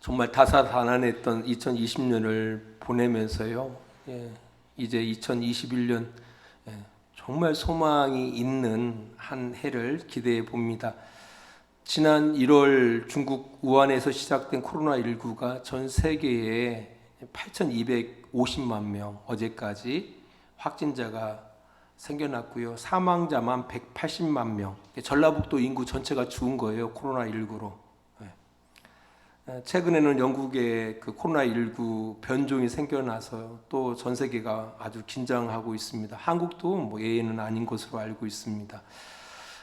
정말 다사다난했던 2020년을 보내면서요. 이제 2021년 정말 소망이 있는 한 해를 기대해 봅니다. 지난 1월 중국 우한에서 시작된 코로나19가 전 세계에 8,250만 명 어제까지 확진자가 생겨났고요. 사망자만 180만 명. 전라북도 인구 전체가 죽은 거예요. 코로나19로. 최근에는 영국에 그 코로나19 변종이 생겨나서 또 전 세계가 아주 긴장하고 있습니다. 한국도 뭐 예외는 아닌 것으로 알고 있습니다.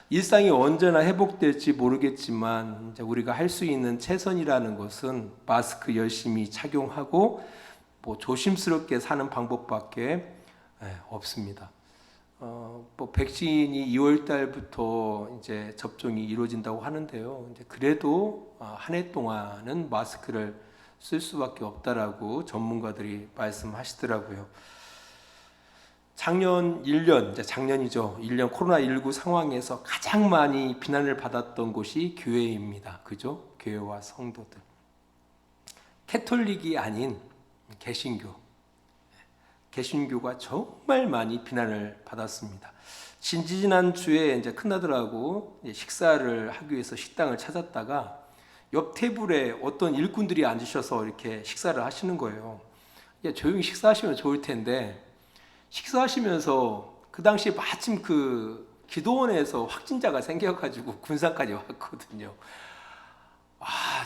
일상이 언제나 회복될지 모르겠지만 이제 우리가 할 수 있는 최선이라는 것은 마스크 열심히 착용하고 뭐 조심스럽게 사는 방법밖에 없습니다. 뭐 백신이 2월 달부터 이제 접종이 이루어진다고 하는데요. 이제 그래도 한 해 동안은 마스크를 쓸 수밖에 없다라고 전문가들이 말씀하시더라고요. 작년 1년, 이제 작년이죠. 1년 코로나19 상황에서 가장 많이 비난을 받았던 곳이 교회입니다. 그죠? 교회와 성도들. 캐톨릭이 아닌 개신교. 개신교가 정말 많이 비난을 받았습니다. 지난주에 이제 큰아들하고 식사를 하기 위해서 식당을 찾았다가 옆 테이블에 어떤 일꾼들이 앉으셔서 이렇게 식사를 하시는 거예요. 조용히 식사하시면 좋을 텐데 식사하시면서 그 당시에 마침 그 기도원에서 확진자가 생겨가지고 군산까지 왔거든요.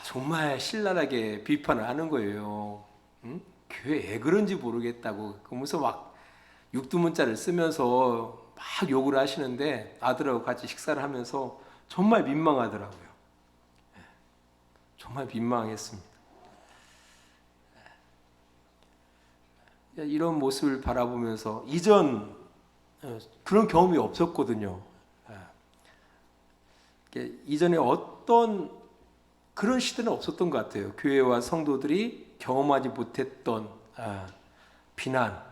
정말 신랄하게 비판을 하는 거예요. 응? 교회 왜 그런지 모르겠다고 그러면서 막 육두문자를 쓰면서 막 욕을 하시는데 아들하고 같이 식사를 하면서 정말 민망하더라고요. 정말 민망했습니다. 이런 모습을 바라보면서 이전 그런 경험이 없었거든요. 이전에 어떤 그런 시대는 없었던 것 같아요. 교회와 성도들이 경험하지 못했던 비난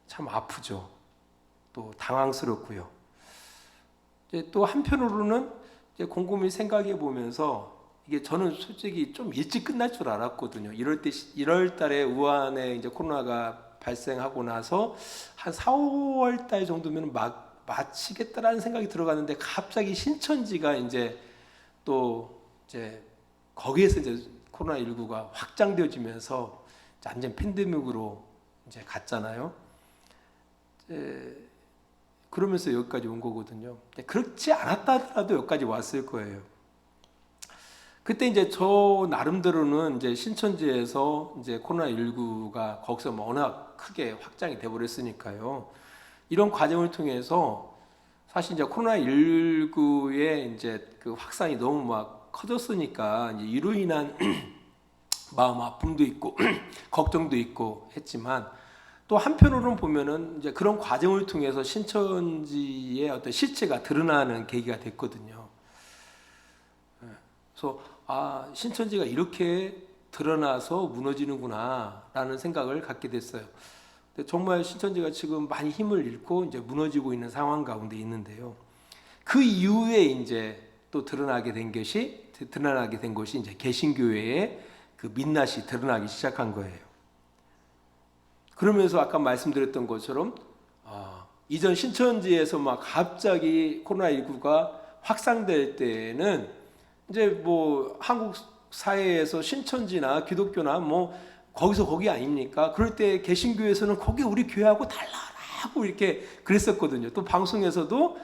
참 아프죠. 또 당황스럽고요. 또 한편으로는 이제 곰곰이 생각해 보면서 이게 저는 솔직히 좀 일찍 끝날 줄 알았거든요. 1월 달에 우한에 이제 코로나가 발생하고 나서 한 4, 5월 달 정도면 마치겠다라는 생각이 들어갔는데 갑자기 신천지가 이제 또 이제 거기에서 이제 코로나19가 확장되어지면서 완전 팬데믹으로 이제 갔잖아요. 그러면서 여기까지 온 거거든요. 그렇지 않았다 하더라도 여기까지 왔을 거예요. 그때 이제 저 나름대로는 이제 신천지에서 이제 코로나19가 거기서 워낙 크게 확장이 돼 버렸으니까요. 이런 과정을 통해서 사실 이제 코로나19의 이제 그 확산이 너무 막 커졌으니까 이제 이로 인한 마음 아픔도 있고 걱정도 있고 했지만 또 한편으로는 보면은 이제 그런 과정을 통해서 신천지의 어떤 실체가 드러나는 계기가 됐거든요. 그래서 신천지가 이렇게 드러나서 무너지는구나라는 생각을 갖게 됐어요. 정말 신천지가 지금 많이 힘을 잃고 이제 무너지고 있는 상황 가운데 있는데요. 그 이후에 이제 또 드러나게 된 것이 이제 개신교회의 그 민낯이 드러나기 시작한 거예요. 그러면서 아까 말씀드렸던 것처럼 이전 신천지에서 막 갑자기 코로나19가 확산될 때는 이제 뭐 한국 사회에서 신천지나 기독교나 뭐 거기서 거기 아닙니까? 그럴 때 개신교에서는 거기 우리 교회하고 달라라고 이렇게 그랬었거든요. 또 방송에서도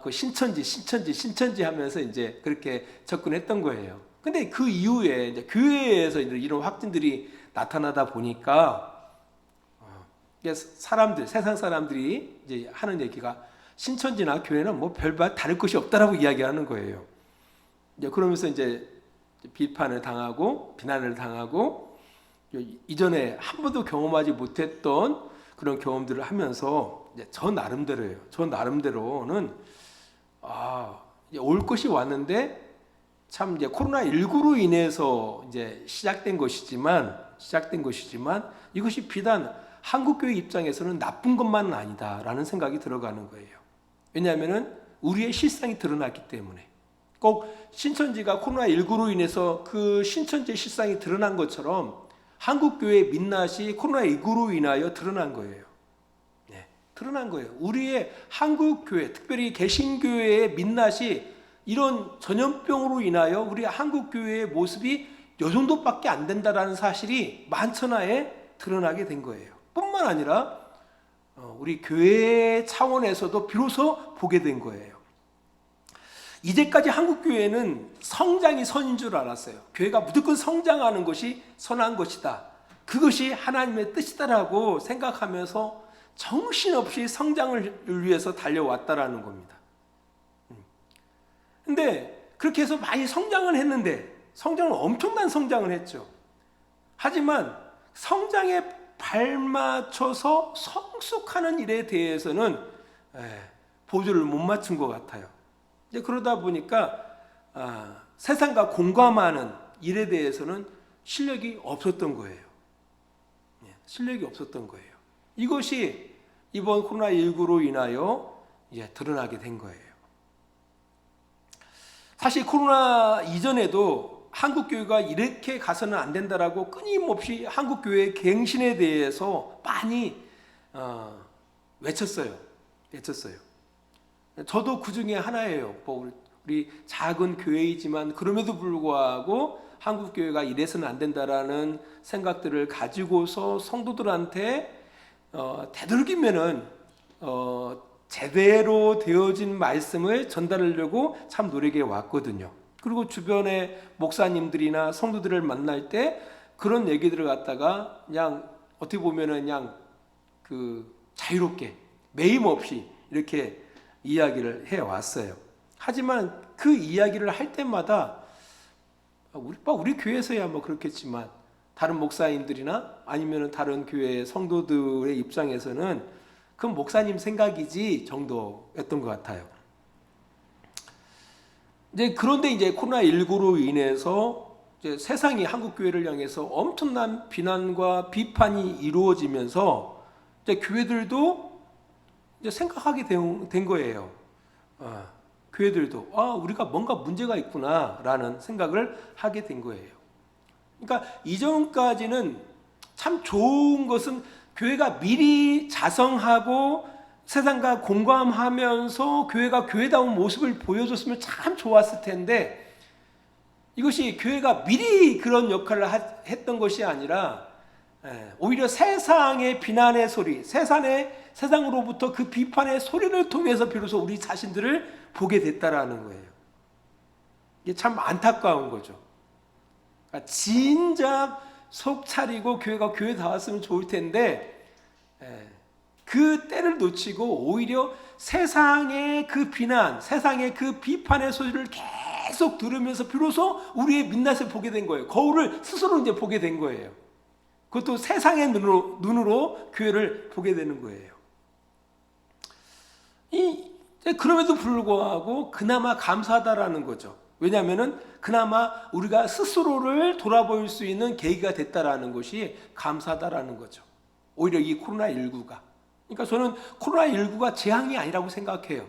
그 신천지 하면서 이제 그렇게 접근했던 거예요. 근데 그 이후에 이제 교회에서 이제 이런 확진들이 나타나다 보니까 세상 사람들이 이제 하는 얘기가 신천지나 교회는 뭐 별반 다를 것이 없다라고 이야기하는 거예요. 이제 그러면서 이제 비난을 당하고 이전에 한 번도 경험하지 못했던 그런 경험들을 하면서 이제 저 나름대로는 올 것이 왔는데 참 이제 코로나19로 인해서 이제 시작된 것이지만 이것이 비단 한국교회 입장에서는 나쁜 것만은 아니다라는 생각이 들어가는 거예요. 왜냐하면은 우리의 실상이 드러났기 때문에 꼭 신천지가 코로나19로 인해서 그 신천지 실상이 드러난 것처럼 한국교회의 민낯이 코로나19로 인하여 드러난 거예요. 네, 드러난 거예요. 우리의 한국교회, 특별히 개신교회의 민낯이 이런 전염병으로 인하여 우리 한국교회의 모습이 요 정도밖에 안 된다는 사실이 만천하에 드러나게 된 거예요. 뿐만 아니라 우리 교회 차원에서도 비로소 보게 된 거예요. 이제까지 한국교회는 성장이 선인 줄 알았어요. 교회가 무조건 성장하는 것이 선한 것이다. 그것이 하나님의 뜻이다라고 생각하면서 정신없이 성장을 위해서 달려왔다라는 겁니다. 근데 그렇게 해서 많이 성장을 했는데, 성장은 엄청난 성장을 했죠. 하지만 성장에 발맞춰서 성숙하는 일에 대해서는 보조를 못 맞춘 것 같아요. 이제 그러다 보니까 세상과 공감하는 일에 대해서는 실력이 없었던 거예요. 실력이 없었던 거예요. 이것이 이번 코로나19로 인하여 이제 드러나게 된 거예요. 사실 코로나 이전에도 한국교회가 이렇게 가서는 안 된다라고 끊임없이 한국교회의 갱신에 대해서 많이 외쳤어요. 저도 그 중에 하나예요. 우리 작은 교회이지만 그럼에도 불구하고 한국교회가 이래서는 안 된다라는 생각들을 가지고서 성도들한테 되도록이면은 제대로 되어진 말씀을 전달하려고 참 노력해 왔거든요. 그리고 주변의 목사님들이나 성도들을 만날 때 그런 얘기들을 갖다가 그냥 어떻게 보면은 그냥 자유롭게 매임 없이 이렇게 이야기를 해 왔어요. 하지만 그 이야기를 할 때마다 우리 교회에서야 뭐 그렇겠지만 다른 목사님들이나 아니면 다른 교회 성도들의 입장에서는 그건 목사님 생각이지 정도였던 것 같아요. 그런데 이제 코로나19로 인해서 이제 세상이 한국 교회를 향해서 엄청난 비난과 비판이 이루어지면서 이제 교회들도 이제 생각하게 된 거예요. 교회들도 우리가 뭔가 문제가 있구나라는 생각을 하게 된 거예요. 그러니까 이전까지는 참 좋은 것은 교회가 미리 자성하고 세상과 공감하면서 교회가 교회다운 모습을 보여줬으면 참 좋았을 텐데, 이것이 교회가 미리 그런 역할을 했던 것이 아니라 오히려 세상의 비난의 소리, 세상으로부터 그 비판의 소리를 통해서 비로소 우리 자신들을 보게 됐다라는 거예요. 이게 참 안타까운 거죠. 그러니까 진작 속 차리고 교회가 교회다웠으면 좋을 텐데 그 때를 놓치고 오히려 세상의 그 비난, 세상의 그 비판의 소리를 계속 들으면서 비로소 우리의 민낯을 보게 된 거예요. 거울을 스스로 이제 보게 된 거예요. 그것도 세상의 눈으로 교회를 보게 되는 거예요. 그럼에도 불구하고 그나마 감사하다라는 거죠. 왜냐하면은 그나마 우리가 스스로를 돌아볼 수 있는 계기가 됐다라는 것이 감사하다라는 거죠. 오히려 이 코로나19가. 그러니까 저는 코로나19가 재앙이 아니라고 생각해요.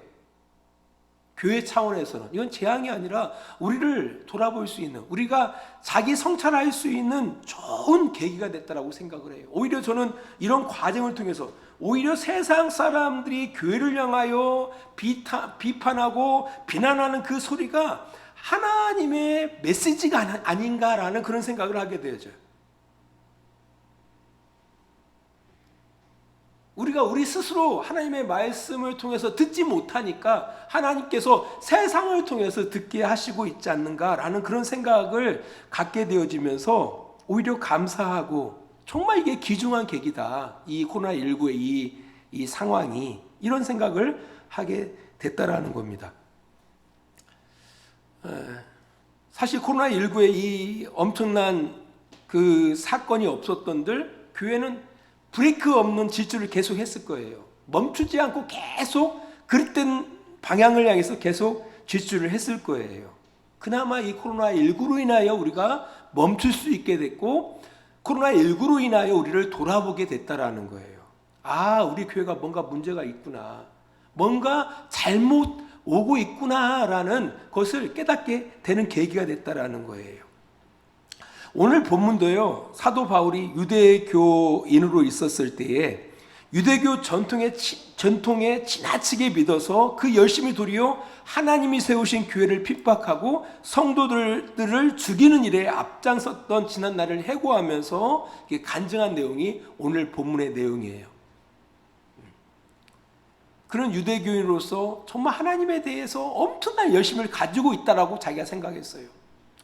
교회 차원에서는 이건 재앙이 아니라 우리를 돌아볼 수 있는, 우리가 자기 성찰할 수 있는 좋은 계기가 됐다라고 생각을 해요. 오히려 저는 이런 과정을 통해서 오히려 세상 사람들이 교회를 향하여 비판하고 비난하는 그 소리가 하나님의 메시지가 아닌가라는 그런 생각을 하게 되어져요. 우리가 우리 스스로 하나님의 말씀을 통해서 듣지 못하니까 하나님께서 세상을 통해서 듣게 하시고 있지 않는가라는 그런 생각을 갖게 되어지면서 오히려 감사하고, 정말 이게 귀중한 계기다. 이 코로나19의 이 상황이, 이런 생각을 하게 됐다라는 겁니다. 사실 코로나19의 이 엄청난 그 사건이 없었던들 교회는 브레이크 없는 질주를 계속 했을 거예요. 멈추지 않고 계속 그릇된 방향을 향해서 계속 질주를 했을 거예요. 그나마 이 코로나19로 인하여 우리가 멈출 수 있게 됐고, 코로나19로 인하여 우리를 돌아보게 됐다라는 거예요. 우리 교회가 뭔가 문제가 있구나. 뭔가 잘못 오고 있구나라는 것을 깨닫게 되는 계기가 됐다라는 거예요. 오늘 본문도요, 사도 바울이 유대교인으로 있었을 때에 유대교 전통에 지나치게 믿어서 그 열심히 도리어 하나님이 세우신 교회를 핍박하고 성도들을 죽이는 일에 앞장섰던 지난 날을 해고하면서 간증한 내용이 오늘 본문의 내용이에요. 그런 유대교인으로서 정말 하나님에 대해서 엄청난 열심을 가지고 있다라고 자기가 생각했어요.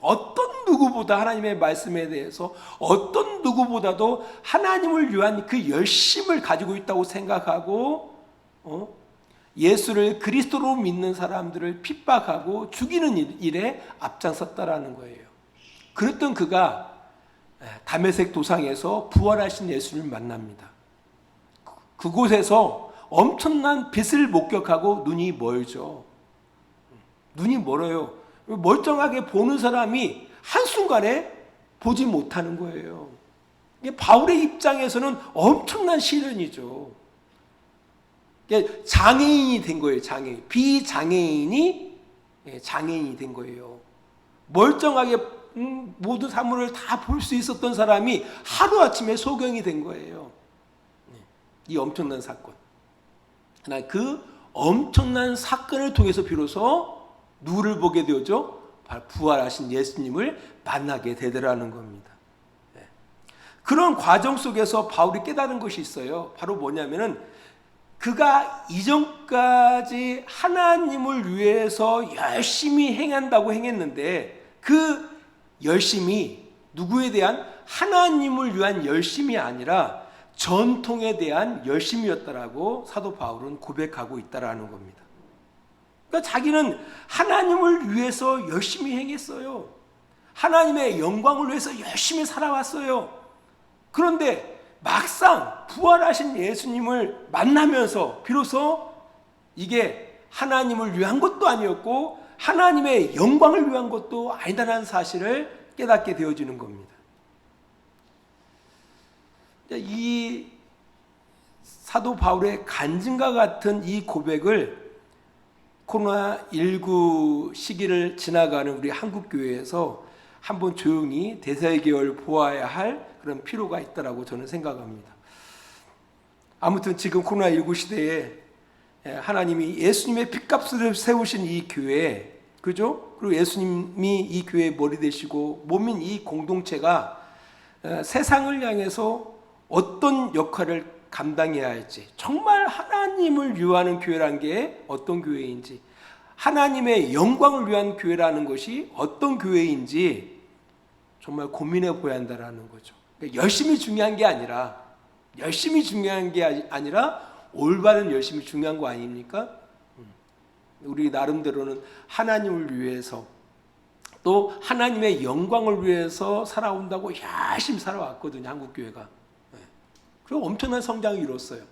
어떤 누구보다 하나님의 말씀에 대해서 어떤 누구보다도 하나님을 위한 그 열심을 가지고 있다고 생각하고 예수를 그리스도로 믿는 사람들을 핍박하고 죽이는 일에 앞장섰다라는 거예요. 그랬던 그가 다메섹 도상에서 부활하신 예수를 만납니다. 그곳에서 엄청난 빛을 목격하고 눈이 멀죠. 눈이 멀어요. 멀쩡하게 보는 사람이 한순간에 보지 못하는 거예요. 바울의 입장에서는 엄청난 시련이죠. 장애인이 된 거예요. 장애인. 비장애인이 장애인이 된 거예요. 멀쩡하게 모든 사물을 다 볼 수 있었던 사람이 하루아침에 소경이 된 거예요. 이 엄청난 사건. 그러나 그 엄청난 사건을 통해서 비로소 누구를 보게 되었죠? 부활하신 예수님을 만나게 되더라는 겁니다. 그런 과정 속에서 바울이 깨달은 것이 있어요. 바로 뭐냐면은 그가 이전까지 하나님을 위해서 열심히 행한다고 행했는데 그 열심이 누구에 대한 하나님을 위한 열심이 아니라 전통에 대한 열심이었다라고 사도 바울은 고백하고 있다라는 겁니다. 그러니까 자기는 하나님을 위해서 열심히 행했어요. 하나님의 영광을 위해서 열심히 살아왔어요. 그런데 막상 부활하신 예수님을 만나면서 비로소 이게 하나님을 위한 것도 아니었고 하나님의 영광을 위한 것도 아니다라는 사실을 깨닫게 되어지는 겁니다. 이 사도 바울의 간증과 같은 이 고백을 코로나19 시기를 지나가는 우리 한국교회에서 한번 조용히 대설계열 보아야 할 그런 필요가 있다라고 저는 생각합니다. 아무튼 지금 코로나19 시대에 하나님이 예수님의 핏값을 세우신 이 교회, 그죠? 그리고 예수님이 이 교회의 머리 되시고 몸인 이 공동체가 세상을 향해서 어떤 역할을 감당해야 할지, 정말 하나님을 위하는 교회라는 게 어떤 교회인지, 하나님의 영광을 위한 교회라는 것이 어떤 교회인지 정말 고민해 보아야 한다는 거죠. 그러니까 열심히 중요한 게 아니라 올바른 열심이 중요한 거 아닙니까? 우리 나름대로는 하나님을 위해서 또 하나님의 영광을 위해서 살아온다고 열심히 살아왔거든요, 한국교회가. 그리고 엄청난 성장을 이뤘어요.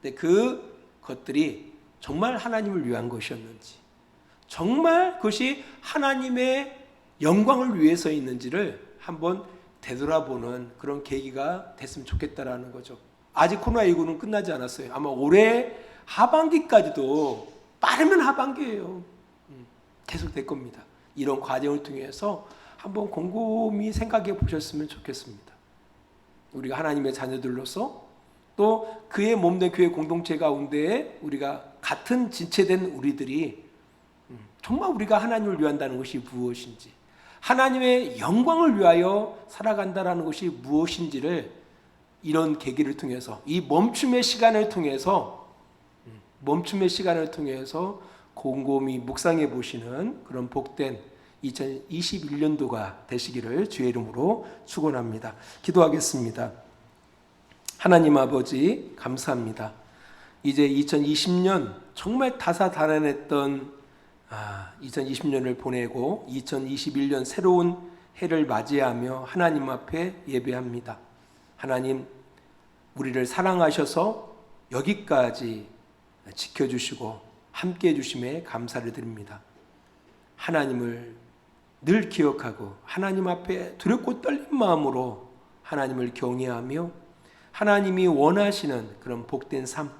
근데 그 것들이 정말 하나님을 위한 것이었는지, 정말 그것이 하나님의 영광을 위해서 있는지를 한번 되돌아보는 그런 계기가 됐으면 좋겠다라는 거죠. 아직 코로나19는 끝나지 않았어요. 아마 올해 하반기까지도, 빠르면 하반기예요. 계속 될 겁니다. 이런 과정을 통해서 한번 곰곰이 생각해 보셨으면 좋겠습니다. 우리가 하나님의 자녀들로서 또 그의 몸된 교회 공동체 가운데에 우리가 같은 지체된 우리들이 정말 우리가 하나님을 위한다는 것이 무엇인지, 하나님의 영광을 위하여 살아간다는 것이 무엇인지를 이런 계기를 통해서, 이 멈춤의 시간을 통해서 곰곰이 묵상해 보시는 그런 복된 2021년도가 되시기를 주의 이름으로 축원합니다. 기도하겠습니다. 하나님 아버지 감사합니다. 이제 2020년 정말 다사다난했던 2020년을 보내고 2021년 새로운 해를 맞이하며 하나님 앞에 예배합니다. 하나님, 우리를 사랑하셔서 여기까지 지켜주시고 함께 해주심에 감사를 드립니다. 하나님을 늘 기억하고 하나님 앞에 두렵고 떨린 마음으로 하나님을 경외하며 하나님이 원하시는 그런 복된 삶,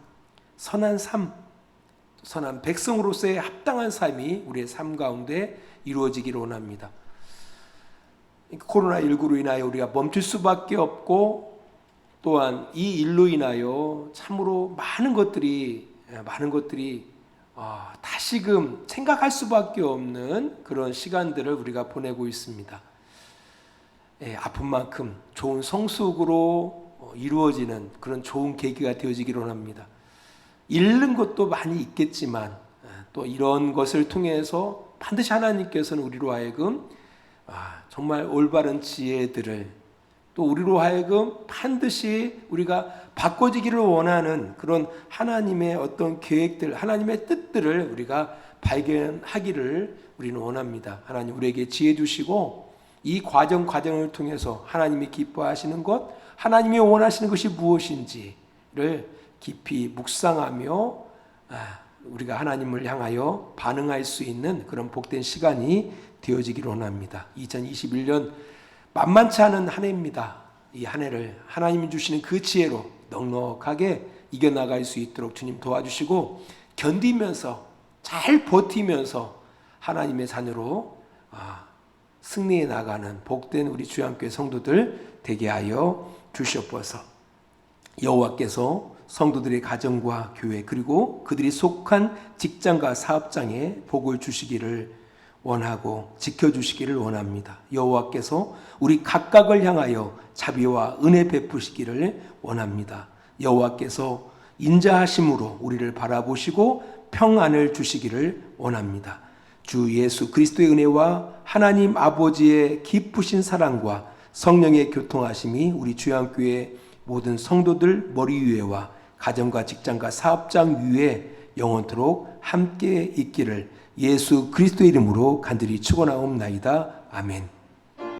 선한 삶, 선한 백성으로서의 합당한 삶이 우리의 삶 가운데 이루어지기를 원합니다. 코로나19로 인하여 우리가 멈출 수밖에 없고, 또한 이 일로 인하여 참으로 많은 것들이 다시금 생각할 수밖에 없는 그런 시간들을 우리가 보내고 있습니다. 아픈 만큼 좋은 성숙으로 이루어지는 그런 좋은 계기가 되어지기를 원합니다. 잃는 것도 많이 있겠지만 또 이런 것을 통해서 반드시 하나님께서는 우리로 하여금 정말 올바른 지혜들을, 또 우리로 하여금 반드시 우리가 바꿔지기를 원하는 그런 하나님의 어떤 계획들, 하나님의 뜻들을 우리가 발견하기를 우리는 원합니다. 하나님 우리에게 지혜 주시고, 이 과정을 통해서 하나님이 기뻐하시는 것, 하나님이 원하시는 것이 무엇인지를 깊이 묵상하며 우리가 하나님을 향하여 반응할 수 있는 그런 복된 시간이 되어지기를 원합니다. 2021년 만만치 않은 한 해입니다. 이 한 해를 하나님이 주시는 그 지혜로 넉넉하게 이겨나갈 수 있도록 주님 도와주시고, 견디면서 잘 버티면서 하나님의 자녀로 승리해 나가는 복된 우리 주양교회 성도들 되게 하여 주시옵소서. 여호와께서 성도들의 가정과 교회, 그리고 그들이 속한 직장과 사업장에 복을 주시기를 원하고 지켜주시기를 원합니다. 여호와께서 우리 각각을 향하여 자비와 은혜 베푸시기를 원합니다. 여호와께서 인자하심으로 우리를 바라보시고 평안을 주시기를 원합니다. 주 예수 그리스도의 은혜와 하나님 아버지의 깊으신 사랑과 성령의 교통하심이 우리 주양교회 모든 성도들 머리 위에와 가정과 직장과 사업장 위에 영원토록 함께 있기를 예수 그리스도의 이름으로 간절히 축원하옵나이다. 아멘.